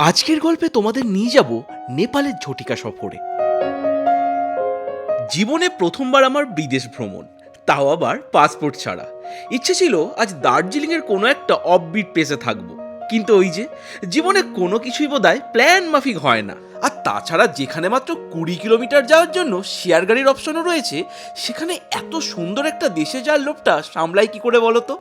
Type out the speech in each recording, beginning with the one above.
আজকের গল্পে তোমাদের নিয়ে যাব নেপালের ঝটিকা সফরে। জীবনে প্রথমবার আমার বিদেশ ভ্রমণ, তাও আবার পাসপোর্ট ছাড়া। ইচ্ছে ছিল আজ দার্জিলিংয়ের কোনো একটা অফবিট প্লেসে থাকবো, কিন্তু ওই যে জীবনে কোনো কিছুই বোধহয় প্ল্যান মাফিক হয় না। আর তাছাড়া যেখানে মাত্র 20 কিলোমিটার যাওয়ার জন্য শেয়ার গাড়ির অপশনও রয়েছে, সেখানে এত সুন্দর একটা দেশে যাওয়ার লোভটা সামলাই কি করে বলো তো।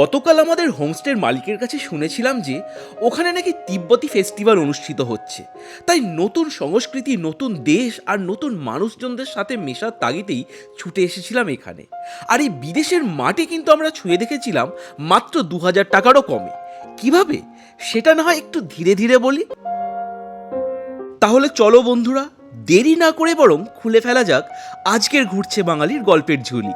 গতকাল আমাদের হোমস্টের মালিকের কাছে শুনেছিলাম যে ওখানে নাকি তিব্বতী ফেস্টিভ্যাল অনুষ্ঠিত হচ্ছে, তাই নতুন সংস্কৃতি, নতুন দেশ আর নতুন মানুষজনদের সাথে মেশার তাগিদেই ছুটে এসেছিলাম এখানে। আর এই বিদেশের মাটি কিন্তু আমরা ছুঁয়ে দেখেছিলাম মাত্র 2000 টাকারও কমে। কিভাবে সেটা না হয় একটু ধীরে ধীরে বলি। তাহলে চলো বন্ধুরা, দেরি না করে বরং খুলে ফেলা যাক আজকের ঘুরছে বাঙালির গল্পের ঝুলি।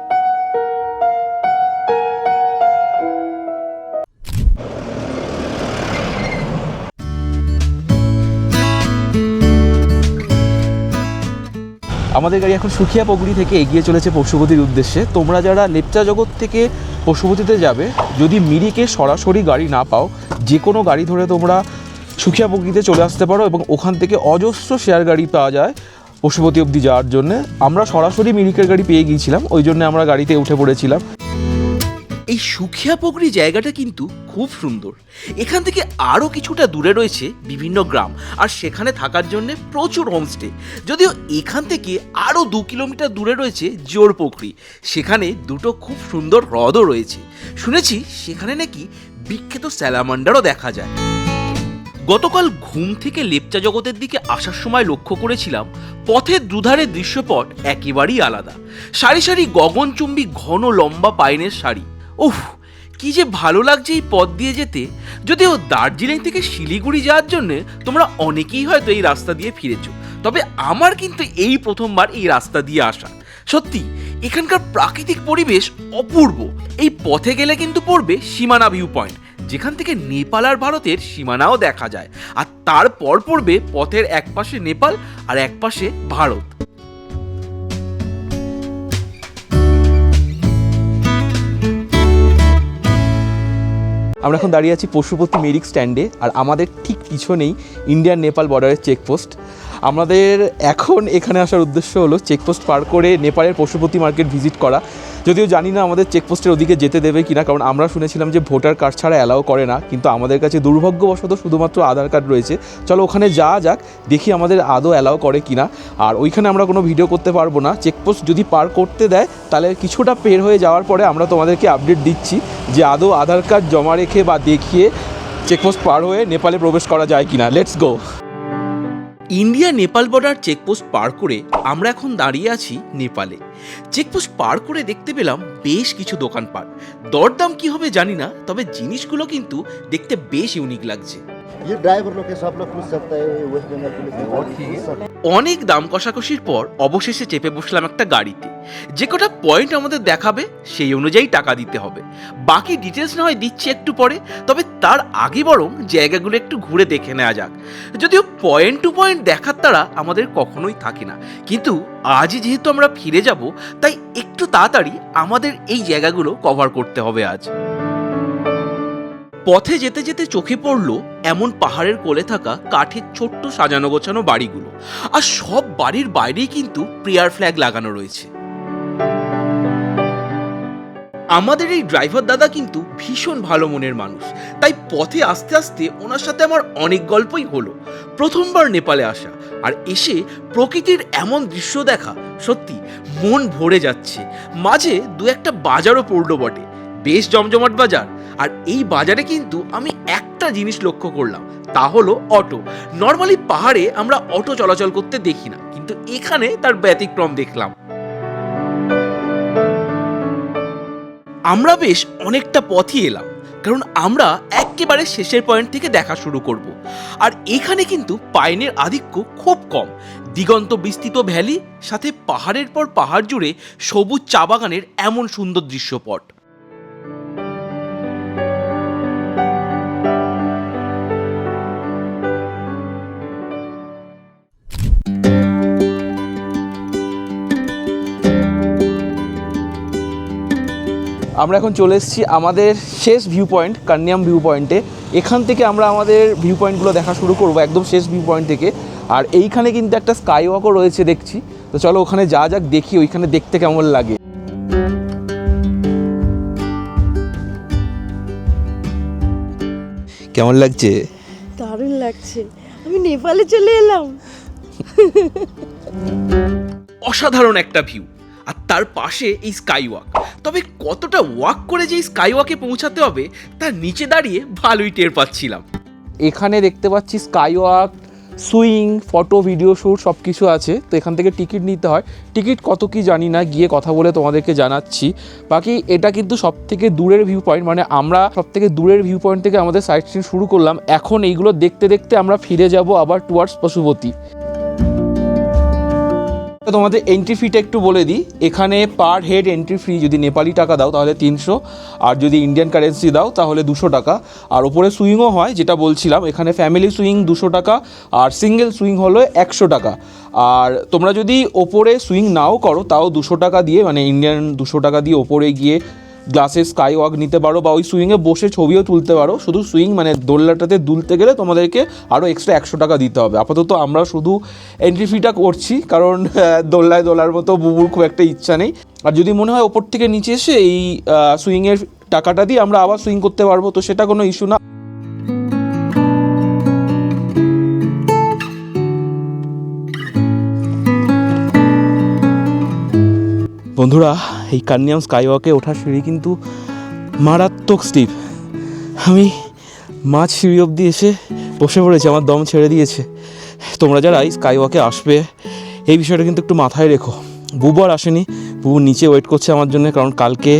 আমাদের গাড়ি এখন সুখিয়া পগুড়ি থেকে এগিয়ে চলেছে পশুপতির উদ্দেশ্যে। তোমরা যারা লেপচা জগৎ থেকে পশুপতিতে যাবে, যদি মিরিকে সরাসরি গাড়ি না পাও, যে কোনো গাড়ি ধরে তোমরা সুখিয়া পগুড়িতে চলে আসতে পারো এবং ওখান থেকে অজস্র শেয়ার গাড়ি পাওয়া যায় পশুপতি অবধি যাওয়ার জন্য। আমরা সরাসরি মিরিকের গাড়ি পেয়ে গিয়েছিলাম, ওই জন্য আমরা গাড়িতে উঠে পড়েছিলাম। এই সুখিয়া পগড়ি জায়গাটা কিন্তু খুব সুন্দর। এখান থেকে আরও কিছুটা দূরে রয়েছে বিভিন্ন গ্রাম, আর সেখানে থাকার জন্য প্রচুর হোমস্টে। যদিও এখান থেকে আরও 2 কিলোমিটার দূরে রয়েছে জোর পুকুরি, সেখানে দুটো খুব সুন্দর হ্রদও রয়েছে। শুনেছি সেখানে নাকি বিখ্যাত স্যালামান্ডারও দেখা যায়। গতকাল ঘুম থেকে লেপচা জগতের দিকে আসার সময় লক্ষ্য করেছিলাম পথের দুধারের দৃশ্যপট একেবারেই আলাদা। সারি সারি গগনচুম্বী ঘন লম্বা পাইনের সারি। উফ, কি যে ভালো লাগছে এই পথ দিয়ে যেতে। যদিও দার্জিলিং থেকে শিলিগুড়ি যাওয়ার জন্য তোমরা অনেকেই হয়তো এই রাস্তা দিয়ে ফিরেছো, তবে আমার কিন্তু এই প্রথমবার এই রাস্তা দিয়ে আসা। সত্যি এখানকার প্রাকৃতিক পরিবেশ অপূর্ব। এই পথে গেলে কিন্তু পড়বে সীমানা ভিউ পয়েন্ট, যেখান থেকে নেপাল আর ভারতের সীমানাও দেখা যায়। আর তারপর পড়বে পথের এক পাশে নেপাল আর এক পাশে ভারত। আমরা এখন দাঁড়িয়ে আছি পশুপতি মেরিক স্ট্যান্ডে, আর আমাদের ঠিক পিছনেই ইন্ডিয়ান নেপাল বর্ডারের চেকপোস্ট। আমাদের এখন এখানে আসার উদ্দেশ্য হলো চেকপোস্ট পার করে নেপালের পশুপতি মার্কেট ভিজিট করা। যদিও জানি না আমাদের চেকপোস্টের ওদিকে যেতে দেবে কিনা, কারণ আমরা শুনেছিলাম যে ভোটার কার্ড ছাড়া অ্যালাউ করে না, কিন্তু আমাদের কাছে দুর্ভাগ্যবশত শুধুমাত্র আধার কার্ড রয়েছে। চলো ওখানে যাওয়া যাক, দেখি আমাদের আদৌ অ্যালাউ করে কিনা। আর ওইখানে আমরা কোনো ভিডিও করতে পারবো না। চেকপোস্ট যদি পার করতে দেয় তাহলে কিছুটা পের হয়ে যাওয়ার পরে আমরা তোমাদেরকে আপডেট দিচ্ছি যে আদৌ আধার কার্ড জমা রেখে বা দেখিয়ে চেকপোস্ট পার হয়ে নেপালে প্রবেশ করা যায় কিনা। Let's go. India Nepal border checkpost পার করে আমরা এখন দাঁড়িয়ে আছি নেপালে। চেকপোস্ট পার করে দেখতে পেলাম বেশ কিছু দোকানপাট। দরদাম কি হবে জানি না, তবে জিনিসগুলো কিন্তু দেখতে বেশ ইউনিক লাগছে। অনেক দাম কষাকষির পর অবশেষে চেপে বসলাম একটা গাড়িতে। যে কটা পয়েন্ট আমাদের দেখাবে সেই অনুযায়ী টাকা দিতে হবে। বাকি ডিটেলস না হয় দিচ্ছি একটু পরে, তবে তার আগে বরং জায়গাগুলো একটু ঘুরে দেখে নেওয়া যাক। যদিও পয়েন্ট টু পয়েন্ট দেখার তারা আমাদের কখনোই থাকে না, কিন্তু আজই যেহেতু আমরা ফিরে যাব, তাই একটু তাড়াতাড়ি আমাদের এই জায়গাগুলো কভার করতে হবে আজ। পথে যেতে যেতে চোখে পড়ল এমন পাহাড়ের কোলে থাকা কাঠের ছোট্ট সাজানো গোছানো বাড়িগুলো, আর সব বাড়ির বাইরেই কিন্তু প্রেয়ার ফ্ল্যাগ লাগানো রয়েছে। আমাদের এই ড্রাইভার দাদা কিন্তু ভীষণ ভালো মনের মানুষ, তাই পথে আস্তে আস্তে ওনার সাথে আমার অনেক গল্পই হলো। প্রথমবার নেপালে আসা আর এসে প্রকৃতির এমন দৃশ্য দেখা, সত্যি মন ভরে যাচ্ছে। মাঝে দু একটা বাজারও পড়লো বটে, বেশ জমজমাট বাজার। আর এই বাজারে কিন্তু আমি একটা জিনিস লক্ষ্য করলাম, তা হলো অটো। নর্মালি পাহাড়ে আমরা অটো চলাচল করতে দেখি না, কিন্তু এখানে তার ব্যতিক্রম দেখলাম। আমরা বেশ অনেকটা পথই এলাম, কারণ আমরা একেবারে শেষের পয়েন্ট থেকে দেখা শুরু করব। আর এখানে কিন্তু পাইনের আধিক্য খুব কম। দিগন্ত বিস্তৃত ভ্যালি, সাথে পাহাড়ের পর পাহাড় জুড়ে সবুজ চা বাগানের এমন সুন্দর দৃশ্যপট। আমরা এখন চলে এসেছি আমাদের শেষ ভিউ পয়েন্ট, কান্যাম ভিউ পয়েন্টে। এখান থেকে আমরা আমাদের ভিউ পয়েন্টগুলো দেখা শুরু করবো, একদম শেষ ভিউ পয়েন্ট থেকে। আর এইখানে কিন্তু একটা স্কাই ওয়াকও রয়েছে দেখছি, তো চলো ওখানে যা যাক, দেখি ওইখানে দেখতে কেমন লাগে। কেমন লাগছে? দারুণ লাগছে, আমি নেপালে চলে এলাম। অসাধারণ একটা ভিউ, আর তার পাশে এই স্কাই ওয়াক। তবে কতটা ওয়াক করে যে এই স্কাই ওয়াকে পৌঁছাতে হবে তার নিচে দাঁড়িয়ে ভালোই টের পাচ্ছিলাম। এখানে দেখতে পাচ্ছি sky walk, swing, photo, video shoot সব কিছু আছে। তো এখান থেকে টিকিট নিতে হয়, টিকিট কত কি জানি না, গিয়ে কথা বলে তোমাদেরকে জানাচ্ছি। বাকি এটা কিন্তু সব থেকে দূরের ভিউ পয়েন্ট, মানে আমরা সব থেকে দূরের ভিউ পয়েন্ট থেকে আমাদের সাইট সিন শুরু করলাম। এখন এইগুলো দেখতে দেখতে আমরা ফিরে যাব আবার টুয়ার্ডস পশুপতি। তোমাদের এন্ট্রি ফিটা একটু বলে দিই, এখানে পার হেড এন্ট্রি ফি যদি নেপালি টাকা দাও তাহলে 300, আর যদি ইন্ডিয়ান কারেন্সি দাও তাহলে 200 টাকা। আর ওপরে সুইংও হয়, যেটা বলছিলাম, এখানে ফ্যামিলি সুইং 200 টাকা আর সিঙ্গেল সুইং হলো 100 টাকা। আর তোমরা যদি ওপরে সুইং নাও করো তাও 200 টাকা দিয়ে, মানে ইন্ডিয়ান 200 টাকা দিয়ে ওপরে গিয়ে গ্লাসে স্কাই ওয়াক নিতে পারো, বা ওই সুইংয়ে বসে ছবিও তুলতে পারো। শুধু সুইং মানে দোলনাটাতে দুলতে গেলে তোমাদেরকে আরও এক্সট্রা 100 টাকা দিতে হবে। আপাতত আমরা শুধু এন্ট্রি ফিটা করছি, কারণ দোলনায় দোলার মতো বুবুর খুব একটা ইচ্ছা নেই। আর যদি মনে হয় ওপর থেকে নিচে এসে এই সুইংয়ের টাকাটা দিয়ে আমরা আবার সুইং করতে পারবো, তো সেটা কোনো ইস্যু না। বন্ধুরা, এই কান্যাম স্কাই ওয়াকে ওঠার সিঁড়ি কিন্তু মারাত্মক স্টিপ। আমি মাঝ সিঁড়ি অবধি এসে বসে পড়েছি, আমার দম ছেড়ে দিয়েছে। তোমরা যারা এই স্কাই ওয়াকে আসবে এই বিষয়টা কিন্তু একটু মাথায় রেখো। বুবু আর আসেনি, বুবু নিচে ওয়েট করছে আমার জন্য, কারণ কালকে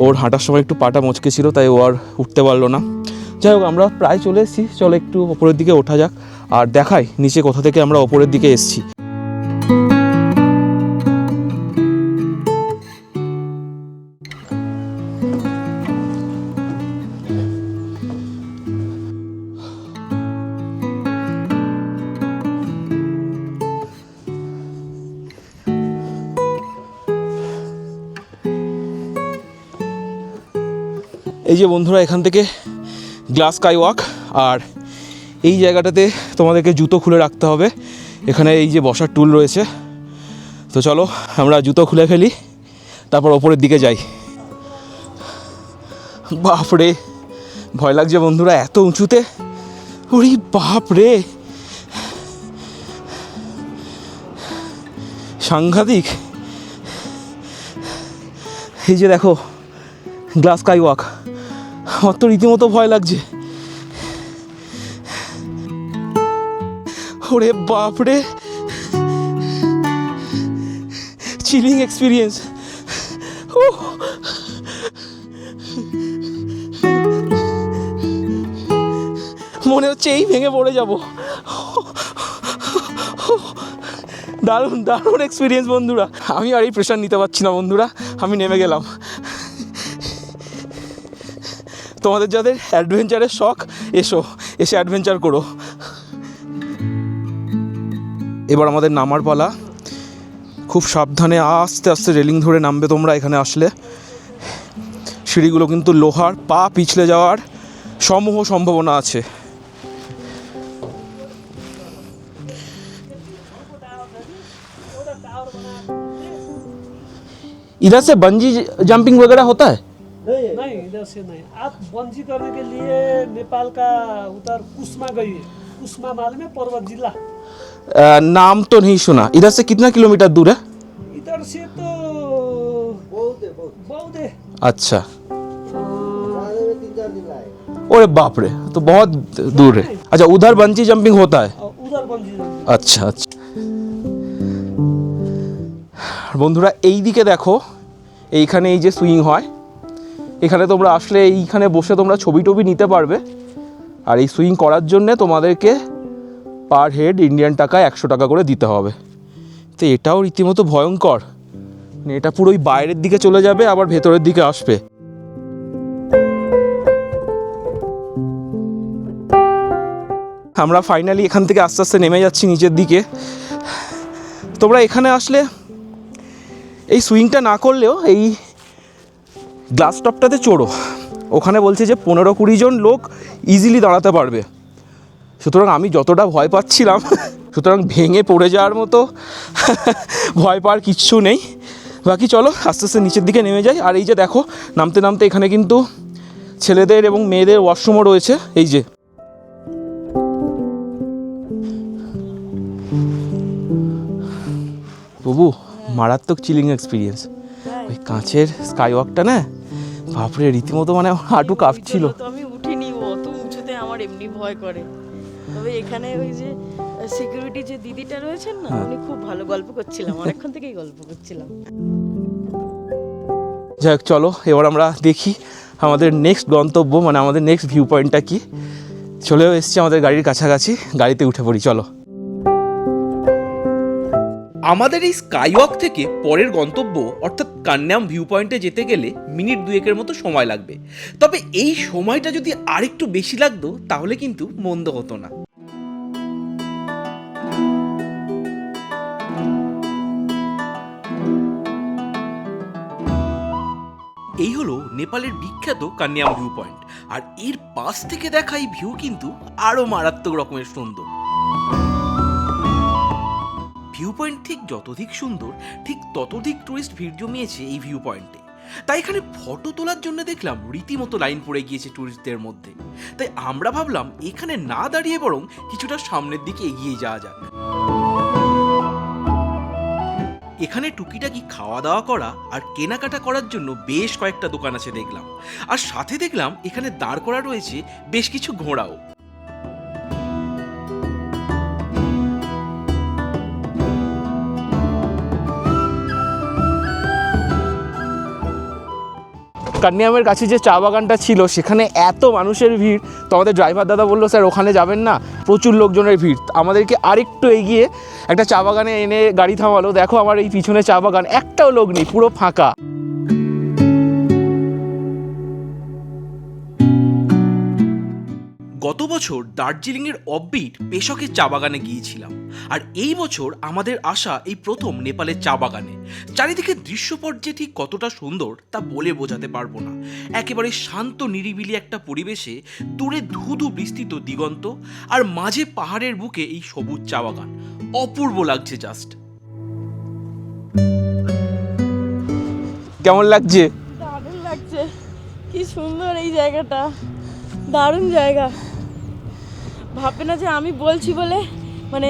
ওর হাঁটার সময় একটু পাটা মচকে ছিল, তাই ও আর উঠতে পারলো না। যাই হোক, আমরা প্রায় চলে এসেছি, চলো একটু ওপরের দিকে ওঠা যাক আর দেখাই নিচে কোথা থেকে আমরা ওপরের দিকে এসেছি। এই যে বন্ধুরা, এখান থেকে গ্লাস স্কাই ওয়াক, আর এই জায়গাটাতে তোমাদেরকে জুতো খুলে রাখতে হবে। এখানে এই যে বসার টুল রয়েছে, তো চলো আমরা জুতো খুলে ফেলি, তারপর ওপরের দিকে যাই। বাপরে, ভয় লাগছে বন্ধুরা, এত উঁচুতে। ওরে বাপরে, সাংঘাতিক। এই যে দেখো গ্লাস স্কাই ওয়াক, আমার তো রীতিমতো ভয় লাগছে। ওরে বাপরে, চিলিং এক্সপিরিয়েন্স। মনে হচ্ছে এই ভেঙে পড়ে যাব। দারুণ দারুণ এক্সপিরিয়েন্স বন্ধুরা। আমি আর এই প্রেশার নিতে পারছি না বন্ধুরা, আমি নেমে গেলাম। তোমাদের যাদের অ্যাডভেঞ্চারের শখ, এসে অ্যাডভেঞ্চার করো। এবার আমাদের নামার পালা। খুব সাবধানে আস্তে আস্তে রেলিং ধরে নামবে তোমরা এখানে আসলে। সিঁড়িগুলো কিন্তু লোহার, পা পিছলে যাওয়ার সমূহ সম্ভাবনা আছে। इधर से बंजी जंपिंग वगैरह होता है? नहीं, इधर से नहीं। आप बंजी करने के लिए नेपाल का उधर कुस्मा गई है। कुस्मा मालूम है, पर्वत जिला। नाम तो नहीं सुना। इधर से कितना किलोमीटर दूर है? इधर से तो बहुत है। अच्छा, ओरे बाप रे, तो बहुत दूर है। अच्छा, उधर बंजी जंपिंग होता है? उधर बंजी जंपिंग। अच्छा अच्छा। বন্ধুরা, এই দিকে দেখো, এইখানে এই যে সুইং হয়, এখানে তোমরা আসলে এইখানে বসে তোমরা ছবি টবি নিতে পারবে। আর এই সুইং করার জন্যে তোমাদেরকে পার হেড ইন্ডিয়ান টাকায় 100 টাকা করে দিতে হবে। তো এটাও রীতিমতো ভয়ঙ্কর, মানে এটা পুরো ওই বাইরের দিকে চলে যাবে আবার ভেতরের দিকে আসবে। আমরা ফাইনালি এখান থেকে আস্তে আস্তে নেমে যাচ্ছি নিচের দিকে। তোমরা এখানে আসলে এই সুইংটা না করলেও গ্লাস টপটাতে চড়ো, ওখানে বলছে যে 15-20 জন লোক ইজিলি দাঁড়াতে পারবে। সুতরাং আমি যতটা ভয় পাচ্ছিলাম, সুতরাং ভেঙে পড়ে যাওয়ার মতো ভয় পাওয়ার কিচ্ছু নেই। বাকি চলো আস্তে আস্তে নিচের দিকে নেমে যাই। আর এই যে দেখো, নামতে নামতে এখানে কিন্তু ছেলেদের এবং মেয়েদের ওয়াশরুমও রয়েছে। এই যে বাবু, মারাত্মক চিলিং এক্সপিরিয়েন্স। ওই কাঁচের স্কাই ওয়াকটা না, বাপরে রীতিমতো মানে হাঁটু কাঁপছিল। তো আমি উঠিনি, অত উঁচুতে আমার এমনি ভয় করে। তবে এখানে ওই যে সিকিউরিটি যে দিদিটা রয়েছেন না, উনি খুব ভালো গল্প করছিলাম, অনেকক্ষণ থেকেই গল্প করছিলাম। যাই হোক, চলো এবার আমরা দেখি আমাদের নেক্সট গন্তব্য, মানে আমাদের নেক্সট ভিউ পয়েন্টটা কি। চলেও এসছি আমাদের গাড়ির কাছাকাছি, গাড়িতে উঠে পড়ি চলো। আমাদের এই স্কাইওয়াক থেকে পরের গন্তব্য অর্থাৎ কান্যাম ভিউ পয়েন্টে যেতে গেলে মিনিট 2-1 মতো সময় লাগবে। তবে এই সময়টা যদি আরেকটু বেশি লাগতো তাহলে কিন্তু মন্দ হতো না। এই হলো নেপালের বিখ্যাত কান্যাম ভিউ পয়েন্ট। আর এর পাশ থেকে দেখা এই ভিউ কিন্তু আরো মারাত্মক রকমের সুন্দর। ভিউ পয়েন্ট ঠিক যতধিক সুন্দর, ঠিক ততোধিক টুরিস্ট ভিড় জমিয়েছে এই ভিউ পয়েন্টে। তাই এখানে ফটো তোলার জন্য দেখলাম রীতিমতো লাইন পড়ে গিয়েছে টুরিস্টদের মধ্যে। তাই আমরা ভাবলাম এখানে না দাঁড়িয়ে বরং কিছুটা সামনের দিকে এগিয়ে যাওয়া যাক। এখানে টুকিটাকি খাওয়া দাওয়া করা আর কেনাকাটা করার জন্য বেশ কয়েকটা দোকান আছে দেখলাম। আর সাথে দেখলাম এখানে দাঁড় করা রয়েছে বেশ কিছু ঘোড়াও। কান্যামের কাছে যে চা বাগানটা ছিল সেখানে এত মানুষের ভিড়, তো আমাদের ড্রাইভার দাদা বললো স্যার ওখানে যাবেন না, প্রচুর লোকজনের ভিড়। আমাদেরকে আরেকটু এগিয়ে একটা চা বাগানে এনে গাড়ি থামালো। দেখো আমার এই পিছনে চা বাগান, একটাও লোক নেই, পুরো ফাঁকা। গত বছর দার্জিলিংয়ের অফবিট পেশকের চা বাগানে গিয়েছিলাম, আর এই বছর আমাদের আসা এই প্রথম নেপালের চা বাগানে। চারিদিকে দৃশ্যপট যে ঠিক কতটা সুন্দর তা বলে বোঝাতে পারবো না। একেবারে শান্ত নিরিবিলি একটা পরিবেশে, দূরে ধুধু বিস্তৃত দিগন্ত, আর মাঝে পাহাড়ের বুকে এই সবুজ চা বাগান, অপূর্ব লাগছে জাস্ট। কেমন লাগছে? দারুণ লাগছে, কি সুন্দর এই জায়গাটা, দারুণ জায়গা। ভাববে না যে আমি বলছি বলে, মানে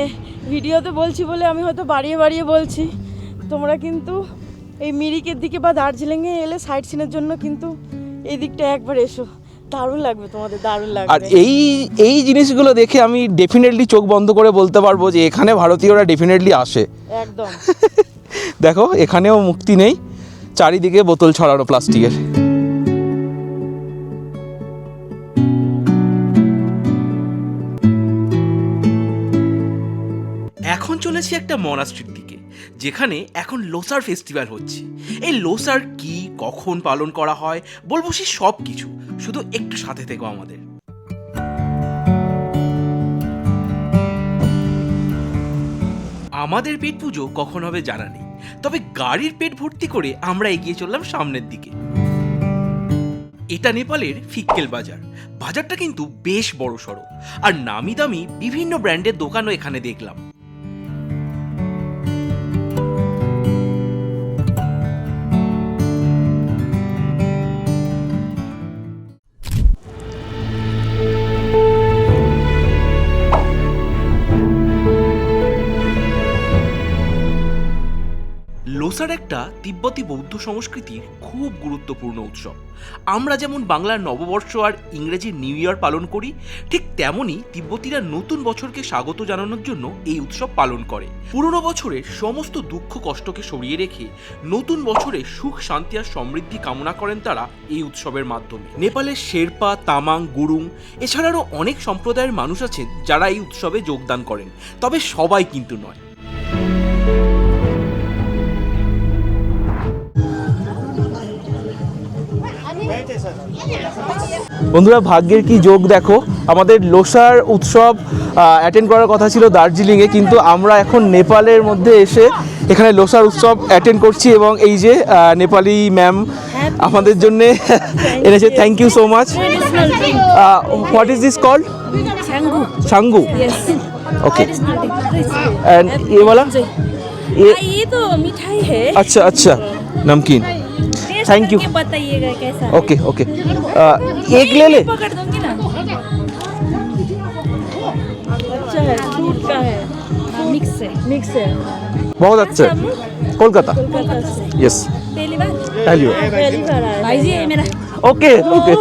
ভিডিওতে বলছি বলে আমি হয়তো বাড়িয়ে বাড়িয়ে বলছি। তোমরা কিন্তু এই মিরিকের দিকে বা দার্জিলিংয়ে এলে সাইট সিনের জন্য কিন্তু এই দিকটা একবার এসো, দারুণ লাগবে তোমাদের, দারুণ লাগবে। আর এই জিনিসগুলো দেখে আমি ডেফিনেটলি চোখ বন্ধ করে বলতে পারবো যে এখানে ভারতীয়রা ডেফিনেটলি আসে। একদম। দেখো এখানেও মুক্তি নেই, চারিদিকে বোতল ছড়ানো প্লাস্টিকের। এখন চলেছি একটা মনাস্ট্রির দিকে, যেখানে এখন লোসার ফেস্টিভ্যাল হচ্ছে। এই লোসার কি, কখন পালন করা হয় বলবো সে সব কিছু, শুধু একটু সাথে থেকো আমাদের। আমাদের পেট পুজো কখন হবে জানা নেই, তবে গাড়ির পেট ভর্তি করে আমরা এগিয়ে চললাম সামনের দিকে। এটা নেপালের ফিক্কেল বাজার। বাজারটা কিন্তু বেশ বড়সড়, আর নামি দামি বিভিন্ন ব্র্যান্ডের দোকানও এখানে দেখলাম। লোসার একটা তিব্বতী বৌদ্ধ সংস্কৃতির খুব গুরুত্বপূর্ণ উৎসব। আমরা যেমন বাংলার নববর্ষ আর ইংরেজির নিউ ইয়ার পালন করি, ঠিক তেমনই তিব্বতীরা নতুন বছরকে স্বাগত জানানোর জন্য এই উৎসব পালন করে। পুরনো বছরের সমস্ত দুঃখ কষ্টকে সরিয়ে রেখে নতুন বছরে সুখ শান্তি আর সমৃদ্ধি কামনা করেন তারা এই উৎসবের মাধ্যমে। নেপালের শেরপা, তামাং, গুরুং এছাড়াও অনেক সম্প্রদায়ের মানুষ আছেন যারা এই উৎসবে যোগদান করেন, তবে সবাই কিন্তু নয়। বন্ধুরা ভাগ্যের কি যোগ দেখো, আমাদের লোসার উৎসব অ্যাটেন্ড করার কথা ছিল দার্জিলিংয়ে, কিন্তু আমরা এখন নেপালের মধ্যে এসে এখানে লোসার উৎসব অ্যাটেন্ড করছি এবং এই যে নেপালি ম্যাম আমাদের জন্য এনেছে। Thank you so much. Traditional drink. What is this called? Changu. सांगू। Yes. Okay. Traditional drink. Please. And ये वाला? ये ये तो मिठाई है। अच्छा अच्छा नमकीन। Taste Thank you. करके बताइएगा कैसा है। ओके ओके एक ले ले। पकड़ दूंगी ना। अच्छा है, फ्रूट का है, मिक्स है, मिक्स है। बहुत अच्छा है। कोलकाता। कोलकाता से। यस पहली बार? पहली बार। पहली बार आया। भाई जी मेरा। ওকে ওকে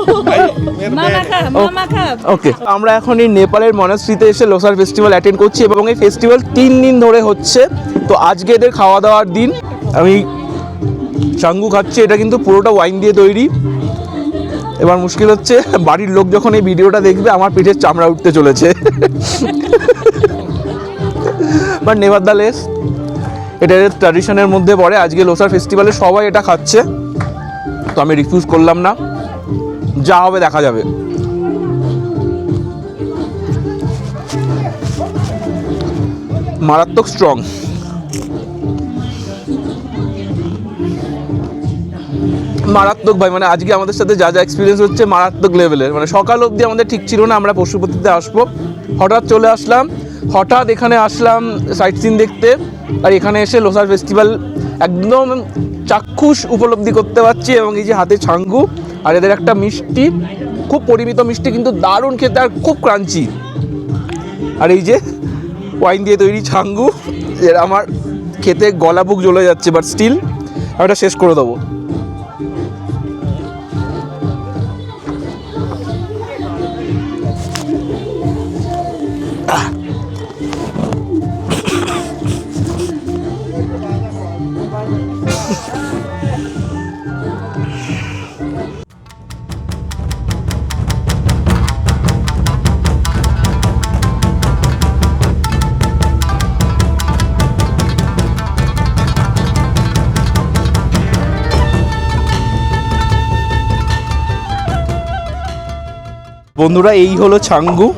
मामा का। ওকে আমরা এখন এই নেপালের মনাস্ট্রিতে এসে লোসার ফেস্টিভ্যাল অ্যাটেন্ড করছি এবং এই ফেস্টিভ্যাল 3 দিন ধরে হচ্ছে। তো আজকে এদের খাওয়া দাওয়ার দিন। আমি চাঙ্গু খাচ্ছি, এটা কিন্তু পুরোটা ওয়াইন দিয়ে তৈরি। এবার মুশকিল হচ্ছে বাড়ির লোক যখন এই ভিডিওটা দেখবে আমার পিঠের চামড়া উঠতে চলেছে। বাট নেভার দ্য লেস এটা ট্র্যাডিশনের মধ্যে পড়ে। আজকে লোসার ফেস্টিভ্যালে সবাই এটা খাচ্ছে, তো আমি রিফিউজ করলাম না। যা হবে দেখা যাবে। মারাত্মক স্ট্রং। মারাত্মক ভাই, মানে আজকে আমাদের সাথে যা যা এক্সপিরিয়েন্স হচ্ছে মারাত্মক লেভেলের। মানে সকাল অবধি আমাদের ঠিক ছিল না আমরা পশুপতিতে আসবো, হঠাৎ চলে আসলাম। হঠাৎ এখানে আসলাম সাইট সিন দেখতে, আর এখানে এসে লোসার ফেস্টিভ্যাল একদম চাক্ষুষ উপলব্ধি করতে পারছি। এবং এই যে হাতে ছাঙ্গু আর এদের একটা মিষ্টি, খুব পরিমিত মিষ্টি কিন্তু দারুণ খেতে আর খুব ক্রাঞ্চি। আর এই যে ওয়াইন দিয়ে তৈরি ছাঙ্গু, এর আমার খেতে গলা বুক জ্বলে যাচ্ছে, বাট স্টিল আমি এটা শেষ করে দেবো। বন্ধুরা এই হলো ছাঙ্গু,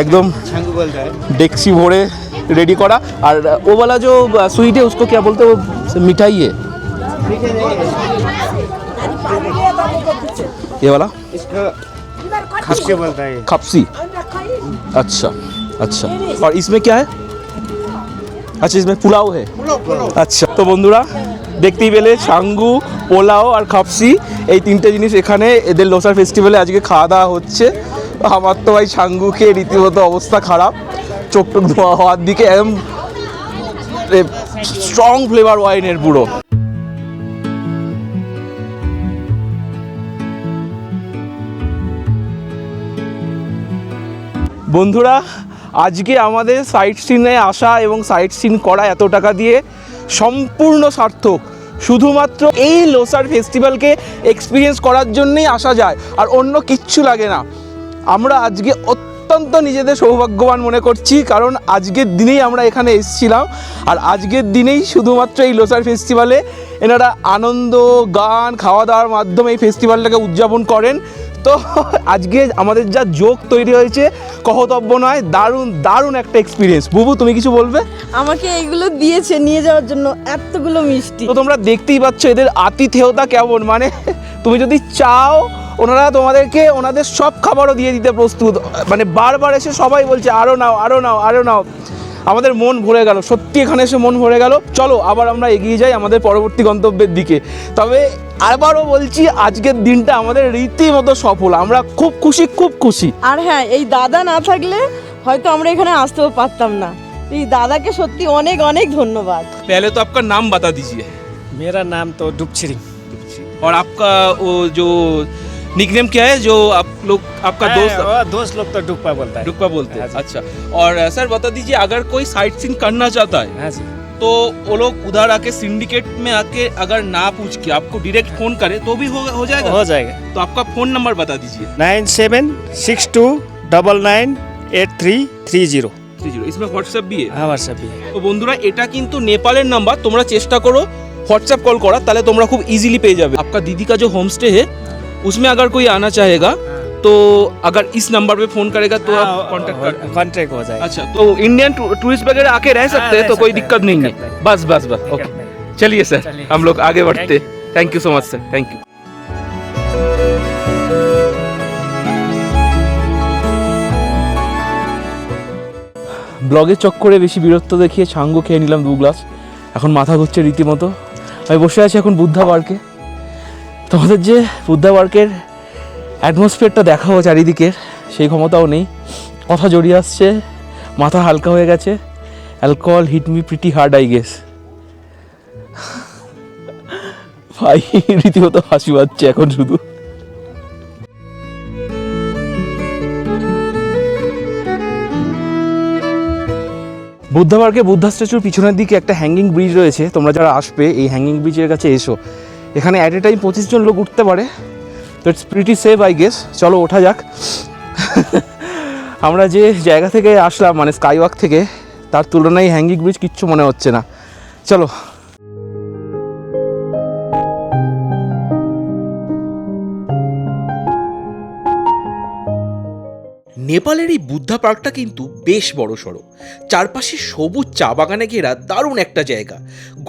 একদম छंगू बोलता है। डेक्सी भरे रेडी करा। और वो वाला जो स्वीट है उसको क्या बोलते हैं? वो मिठाई है ये वाला, इसको खपसे बोलता है। खपसी। अच्छा अच्छा, और इसमें क्या है? अच्छा इसमें पुलाव है। আচ্ছা তো বন্ধুরা দেখতেই পেলে ছাঙ্গু, পোলাও আর খাপসি এই তিনটে জিনিস এখানে এদের লোসার ফেস্টিভ্যালে আজকে খাওয়া দাওয়া হচ্ছে। আমার তো ভাই ছাঙ্গু খেয়ে রীতিমতো অবস্থা খারাপ, চোখ টোক ধোয়া হওয়ার দিকে। একদম স্ট্রং ফ্লেভার ওয়াইনের পুরো। বন্ধুরা আজকে আমাদের সাইট সিনে আসা এবং সাইট সিন করা এত টাকা দিয়ে সম্পূর্ণ সার্থক। শুধুমাত্র এই লোসার ফেস্টিভ্যালকে এক্সপিরিয়েন্স করার জন্যই আসা যায়, আর অন্য কিচ্ছু লাগে না। আমরা আজকে অত্যন্ত নিজেদের সৌভাগ্যবান মনে করছি, কারণ আজকের দিনেই আমরা এখানে এসেছিলাম। আর আজকের দিনেই শুধুমাত্র এই লোসার ফেস্টিভ্যালে এনারা আনন্দ, গান, খাওয়া দাওয়ার মাধ্যমে এই ফেস্টিভ্যালটাকে উদযাপন করেন। তো আজকে আমাদের যা যোগ তৈরি হয়েছে কহতব্য নয়, দারুণ দারুণ একটা এক্সপিরিয়েন্স। বুবু তুমি কিছু বলবে? আমাকে এগুলো দিয়েছে নিয়ে যাওয়ার জন্য, এতগুলো মিষ্টি। তো তোমরা দেখতেই পাচ্ছ এদের আতিথেয়তা কেমন। মানে তুমি যদি চাও ওনারা তোমাদেরকে ওনাদের সব খাবারও দিয়ে দিতে প্রস্তুত। মানে বারবার এসে সবাই বলছে আরও নাও আরও নাও আরও নাও। আমাদের মন ভরে গেল, সত্যি এখানে এসে মন ভরে গেল। চলো আবার আমরা এগিয়ে যাই আমাদের পরবর্তী গন্তব্যের দিকে। তবে আবারও বলছি আজকের দিনটা আমাদের রীতিমতো সফল, আমরা খুব খুশি খুব খুশি। আর হ্যাঁ, এই দাদা না থাকলে হয়তো আমরা এখানে আসতেও পারতাম না। এই দাদাকে সত্যি অনেক অনেক ধন্যবাদ। पहले तो आपका नाम बता दीजिए। मेरा नाम तो डुबछिरिंग। और आपका वो जो निकनेम क्या है जो आप लोग आपका दोस्त दोस्त लोग तो डुप्पा बोलता है। डुक्का बोलते हैं? हाँ जी। अच्छा और सर बता दीजिए अगर कोई साइट सीइंग करना चाहता है हाँ जी। तो वो लोग उधर आके सिंडिकेट में आके अगर ना पूछ के आपको डायरेक्ट फोन करे तो भी हो जाएगा? हो जाएगा। तो आपका फोन नंबर बता दीजिए। 9762998330। इसमें व्हाट्सएप भी है? हाँ व्हाट्सएप भी है। তো বন্ধুরা এটা কিন্তু নেপালের নাম্বার, তোমরা চেষ্টা করো व्हाट्सएप कॉल करा, তাহলে তোমরা খুব इजीली পেয়ে যাবে। आपका दीदी का जो होम स्टे है उसमें अगर कोई आना चाहेगा तो अगर इस नंबर पे फोन करेगा तो आप कांटेक्ट कर कॉन्ट्रैक्ट हो जाएगा। अच्छा, तो इंडियन टूरिस्ट वगैरह आके रह सकते हैं, तो कोई दिक्कत नहीं है? बस बस बस, ओके चलिए सर, हम लोग आगे बढ़ते। Thank you so much sir, thank you. ব্লগের চক্করে বেশি বিরক্ত দেখিয়ে ছাঙ্গু খেয়ে নিলাম 2 গ্লাস, এখন মাথা ঘুরছে রীতিমতো। আমি বসে আছি এখন বুদ্ধা পার্কে। তোমাদের যে বুদ্ধা পার্কের অ্যাটমসফিয়ারটা দেখাবো চারিদিকের, সেই ক্ষমতাও নেই। কথা জড়িয়ে আসছে, মাথা হালকা হয়ে গেছে। Alcohol hit me pretty hard I guess. ভাই রীতিমতো হাসি পাচ্ছে এখন শুধু। বুদ্ধা পার্কে বুদ্ধা স্ট্যাচুর পিছনের দিকে একটা হ্যাঙ্গিং ব্রিজ রয়েছে। তোমরা যারা আসবে এই হ্যাঙ্গিং ব্রিজের কাছে এসো। এখানে অ্যাট এ টাইম 25 জন লোক উঠতে পারে, তো it's pretty safe I guess. চলো ওঠা যাক। আমরা যে জায়গা থেকে আসলাম মানে স্কাই ওয়াক থেকে, তার তুলনায় হ্যাঙ্গিং ব্রিজ কিচ্ছু মনে হচ্ছে না। চলো। নেপালের এই বুদ্ধা পার্কটা কিন্তু বেশ বড়সড়, চারপাশে সবুজ চা বাগানে ঘেরা দারুণ একটা জায়গা।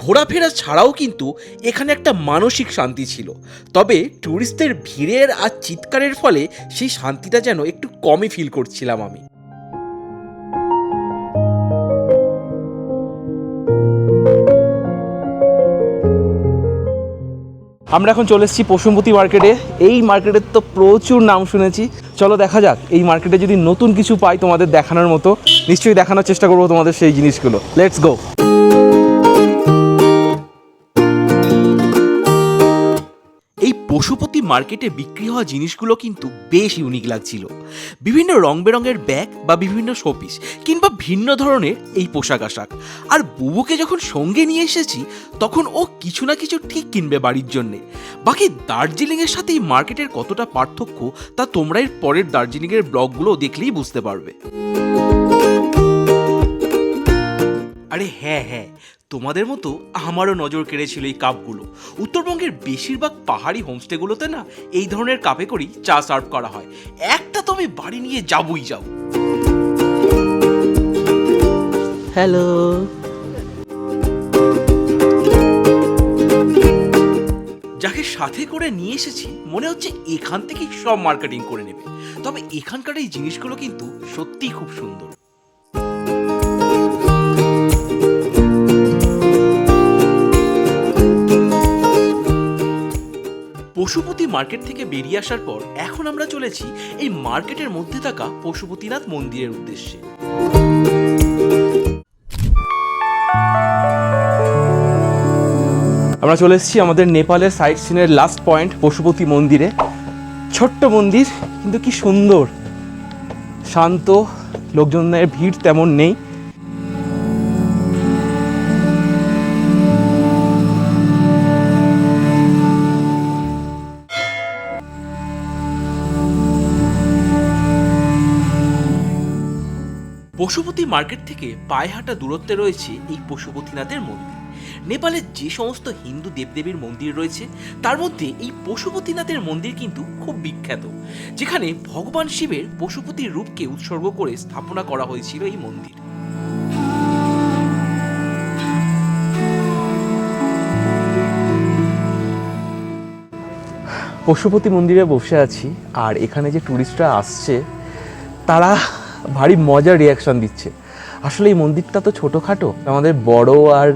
ঘোরাফেরা ছাড়াও কিন্তু এখানে একটা মানসিক শান্তি ছিল, তবে ট্যুরিস্টদের ভিড়ের আর চিৎকারের ফলে সেই শান্তিটা যেন একটু কমই ফিল করছিলাম আমি। আমরা এখন চলে এসেছি পশুপতি মার্কেটে। এই মার্কেটের তো প্রচুর নাম শুনেছি, চলো দেখা যাক এই মার্কেটে যদি নতুন কিছু পাই তোমাদের দেখানোর মতো, নিশ্চয়ই দেখানোর চেষ্টা করবো তোমাদের সেই জিনিসগুলো। Let's go. এই পশুপতি মার্কেটে বিক্রি হওয়া জিনিসগুলো কিন্তু বেশ ইউনিক লাগছিল। বিভিন্ন রং বেরঙের ব্যাগ বা বিভিন্ন শোপিস কিংবা ভিন্ন ধরনের এই পোশাক আশাক। আর বুবুকে যখন সঙ্গে নিয়ে এসেছি তখন ও কিছু না কিছু ঠিক কিনবে বাড়ির জন্যে। বাকি দার্জিলিংয়ের সাথে এই মার্কেটের কতটা পার্থক্য তা তোমরা এর পরের দার্জিলিংয়ের ব্লগগুলো দেখলেই বুঝতে পারবে। আরে হ্যাঁ, তোমাদের মতো আমারও নজর কেড়েছিল এই কাপগুলো। উত্তরবঙ্গের বেশিরভাগ পাহাড়ি হোমস্টেগুলোতে না এই ধরনের কাপে করেই চা সার্ভ করা হয়। একটা তো আমি বাড়ি নিয়ে যাবই যাব। হ্যালো, যাকে সাথে করে নিয়ে এসেছি মনে হচ্ছে এখান থেকেই সব মার্কেটিং করে নেবে, তবে এখানকার এই জিনিসগুলো কিন্তু সত্যিই খুব সুন্দর। পশুপতি মার্কেট থেকে বেরিয়ে আসার পর এখন আমরা চলেছি এই মার্কেটের মধ্যে থাকা পশুপতিনাথ মন্দিরের উদ্দেশ্যে। আমরা চলে এসেছি আমাদের নেপালের সাইট সিনের লাস্ট পয়েন্ট পশুপতি মন্দিরে। ছোট্ট মন্দির কিন্তু কি সুন্দর, শান্ত, লোকজনের ভিড় তেমন নেই। পশুপতি মার্কেট থেকে পায়ে হাঁটা দূরত্বে রয়েছে এই পশুপতিনাথের মন্দির। নেপালের যে সমস্ত হিন্দু দেবদেবীর মন্দির রয়েছে তার মধ্যে এই পশুপতিনাথের মন্দির কিন্তু খুব বিখ্যাত, যেখানে ভগবান শিবের পশুপতির রূপকে উৎসর্গ করে স্থাপনা করা হয়েছিল এই মন্দির। পশুপতি মন্দিরে বসে আছি, আর এখানে যে ট্যুরিস্টরা আসছে তারা ভারী মজার রিয়াকশন দিচ্ছে। আসলে এই মন্দিরটা তো ছোটোখাটো, আমাদের বড় আর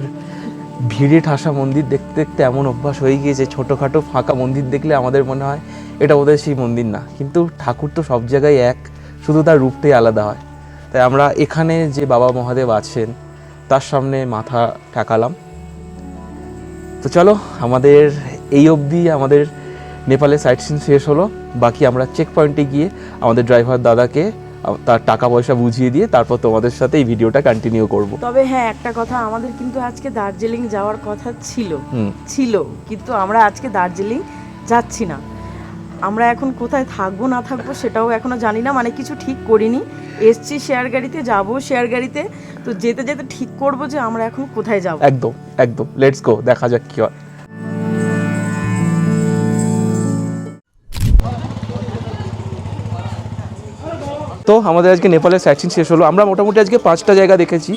ভিড়ে ঠাসা মন্দির দেখতে দেখতে এমন অভ্যাস হয়ে গিয়েছে, ছোটোখাটো ফাঁকা মন্দির দেখলে আমাদের মনে হয় এটা বোধহয় সেই মন্দির না। কিন্তু ঠাকুর তো সব জায়গায় এক, শুধু তার রূপটাই আলাদা হয়। তাই আমরা এখানে যে বাবা মহাদেব আছেন তার সামনে মাথা ঠেকালাম। তো চলো, আমাদের এই অবধি আমাদের নেপালের সাইট সিন শেষ হলো। বাকি আমরা চেক পয়েন্টে গিয়ে আমাদের ড্রাইভার দাদাকে তার টাকা পয়সা বুঝিয়ে দিয়ে তারপর তোমাদের সাথে এই ভিডিওটা কন্টিনিউ করব। তবে হ্যাঁ, একটা কথা, আমাদের কিন্তু আজকে দার্জিলিং যাওয়ার কথা ছিল, কিন্তু আমরা আজকে দার্জিলিং যাচ্ছি না। আমরা এখন কোথায় থাকবো না থাকবো সেটাও এখনো জানি না, মানে কিছু ঠিক করিনি। এসছি শেয়ার গাড়িতে, যাবো শেয়ার গাড়িতে, তো যেতে যেতে ঠিক করবো যে আমরা এখন কোথায় যাব। একদম একদম, লেটস গো, দেখা যাক কি হয়। তো আমাদের আজকে নেপালের সাইট সিইং শেষ হলো। আমরা মোটামুটি আজকে 5টা জায়গা দেখেছি।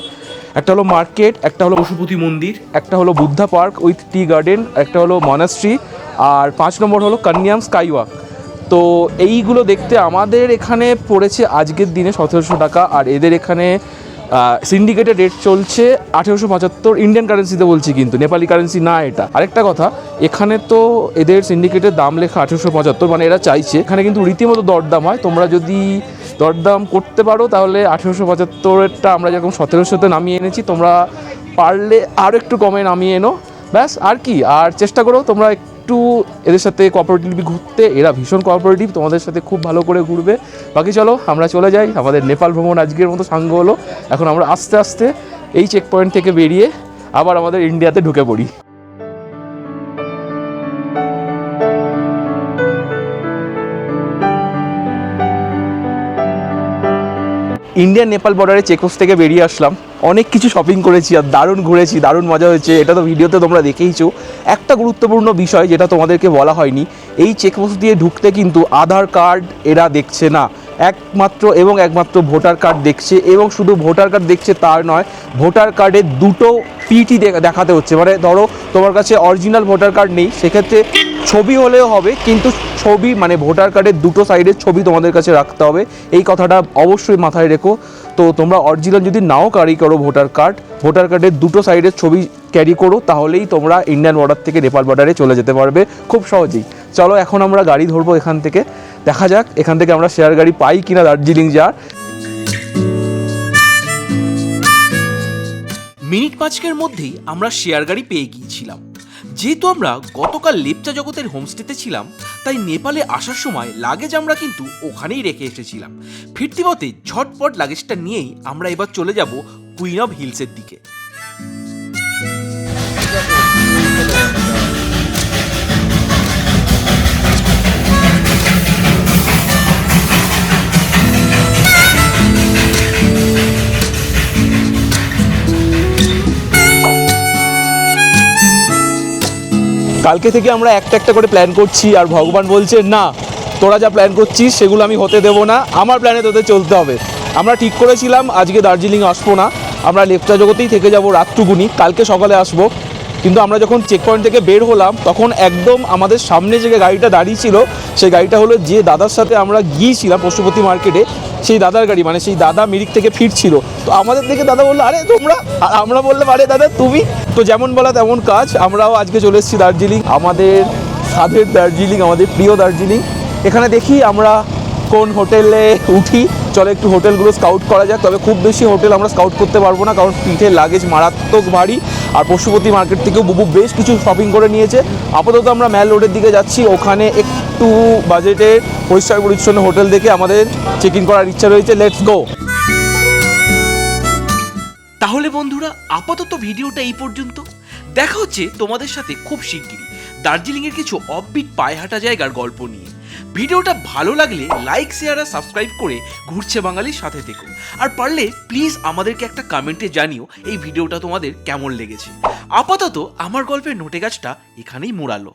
একটা হলো মার্কেট, একটা হলো পশুপতি মন্দির, একটা হলো Buddha park with tea garden, একটা হলো মনাস্ট্রি, আর 5 নম্বর হলো কান্যাম স্কাই ওয়াক। তো এইগুলো দেখতে আমাদের এখানে পড়েছে আজকের দিনে 1700 টাকা, আর এদের এখানে সিন্ডিকেটেড রেট চলছে 1875 ইন্ডিয়ান কারেন্সিতে বলছি, কিন্তু নেপালি কারেন্সি না এটা। আরেকটা কথা, এখানে তো এদের সিন্ডিকেটের দাম লেখা 1875, মানে এরা চাইছে, এখানে কিন্তু রীতিমতো দরদাম হয়। তোমরা যদি দরদাম করতে পারো তাহলে 1875-এরটা আমরা যেরকম 1700-তে নামিয়ে এনেছি, তোমরা পারলে আরও একটু কমে নামিয়ে এনো, ব্যাস। আর কি, আর চেষ্টা করো তোমরা একটু এদের সাথে কোঅপারেটিভলি ঘুরতে, এরা ভীষণ কোঅপারেটিভ, তোমাদের সাথে খুব ভালো করে ঘুরবে। বাকি চলো আমরা চলে যাই, আমাদের নেপাল ভ্রমণ আজকের মতো সাঙ্গ হলো। এখন আমরা আস্তে আস্তে এই চেক পয়েন্ট থেকে বেরিয়ে আবার আমাদের ইন্ডিয়াতে ঢুকে পড়ি। ইন্ডিয়ান নেপাল বর্ডারে চেকপোস্ট থেকে বেরিয়ে আসলাম, অনেক কিছু শপিং করেছি আর দারুণ ঘুরেছি, দারুণ মজা হয়েছে। এটা তো ভিডিওতে তোমরা দেখেইছো। একটা গুরুত্বপূর্ণ বিষয় যেটা তোমাদেরকে বলা হয়নি, এই চেকপোস্ট দিয়ে ঢুকতে কিন্তু আধার কার্ড এরা দেখছে না, একমাত্র ভোটার কার্ড দেখছে। এবং শুধু ভোটার কার্ড দেখছে তার নয়, ভোটার কার্ডের দুটো পিটি দেখাতে হচ্ছে। মানে ধরো তোমার কাছে অরিজিনাল ভোটার কার্ড নেই, সেক্ষেত্রে ছবি হলেও হবে, কিন্তু ছবি মানে ভোটার কার্ডের দুটো সাইডের ছবি তোমাদের কাছে রাখতে হবে। এই কথাটা অবশ্যই মাথায় রেখো। তো তোমরা অরিজিনাল যদি নাও ক্যারি করো ভোটার কার্ডের দুটো সাইডের ছবি ক্যারি করো, তাহলেই তোমরা ইন্ডিয়ান বর্ডার থেকে নেপাল বর্ডারে চলে যেতে পারবে খুব সহজেই। চলো এখন আমরা গাড়ি ধরবো এখান থেকে, দেখা যাক এখান থেকে আমরা শেয়ার গাড়ি পাই কিনা দার্জিলিং যাওয়ার। মিনিট 5-এর মধ্যেই আমরা শেয়ার গাড়ি পেয়ে গিয়েছিলাম। যেহেতু আমরা গতকাল লেপচা জগতের হোমস্টেতে ছিলাম, তাই নেপালে আসার সময় লাগেজ আমরা কিন্তু ওখানেই রেখে এসেছিলাম। ফিরতি পথে ঝটপট লাগেজটা নিয়েই আমরা এবার চলে যাব কুইন অফ হিলসের দিকে। কালকে থেকে আমরা একটা একটা করে প্ল্যান করছি, আর ভগবান বলছে না, তোরা যা প্ল্যান করছিস সেগুলো আমি হতে দেবো না, আমার প্ল্যানে তোদের চলতে হবে। আমরা ঠিক করেছিলাম আজকে দার্জিলিং আসবো না, আমরা লেপচা জগতেই থেকে যাব রাতটুকুনি, কালকে সকালে আসবো। কিন্তু আমরা যখন চেক পয়েন্ট থেকে বের হলাম, তখন একদম আমাদের সামনে যে গাড়িটা দাঁড়িয়ে ছিল, সেই গাড়িটা হলো যে দাদার সাথে আমরা গিয়েছিলাম পশুপতি মার্কেটে, সেই দাদার গাড়ি। মানে সেই দাদা মিরিক থেকে ফিরছিল। তো আমাদের থেকে দাদা বললো, আরে তোমরা, আর আমরা বললাম, আরে দাদা তুমি। তো যেমন বলা তেমন কাজ, আমরাও আজকে চলে এসেছি দার্জিলিং, আমাদের স্বাদের দার্জিলিং, আমাদের প্রিয় দার্জিলিং। এখানে দেখি আমরা কোন হোটেলে উঠি। চলো একটু হোটেলগুলো স্কাউট করা যাক। তবে খুব বেশি হোটেল আমরা স্কাউট করতে পারবো না, কারণ পিঠে লাগেজ মারাত্মক ভারী। আর পশুপতি মার্কেট থেকেও বুবু বেশ কিছু শপিং করে নিয়েছে। আপাতত আমরা ম্যাল রোডের দিকে যাচ্ছি, ওখানে একটু বাজেটের পরিষ্কার পরিচ্ছন্ন হোটেল দেখে আমাদের চেক ইন করার ইচ্ছা রয়েছে। Let's go. তাহলে বন্ধুরা, আপাতত ভিডিওটা এই পর্যন্ত। দেখা হচ্ছে তোমাদের সাথে খুব শিগগিরই দার্জিলিংয়ের কিছু অফবিট পায়ে হাঁটা জায়গার গল্প নিয়ে। ভিডিওটা ভালো লাগলে লাইক, শেয়ার আর সাবস্ক্রাইব করে ঘুরছে বাঙালির সাথে থেকো। আর পারলে প্লিজ আমাদেরকে একটা কমেন্টে জানিও এই ভিডিওটা তোমাদের কেমন লেগেছে। আপাতত আমার গল্পের নোটে গাছটা এখানেই মোড়ালো।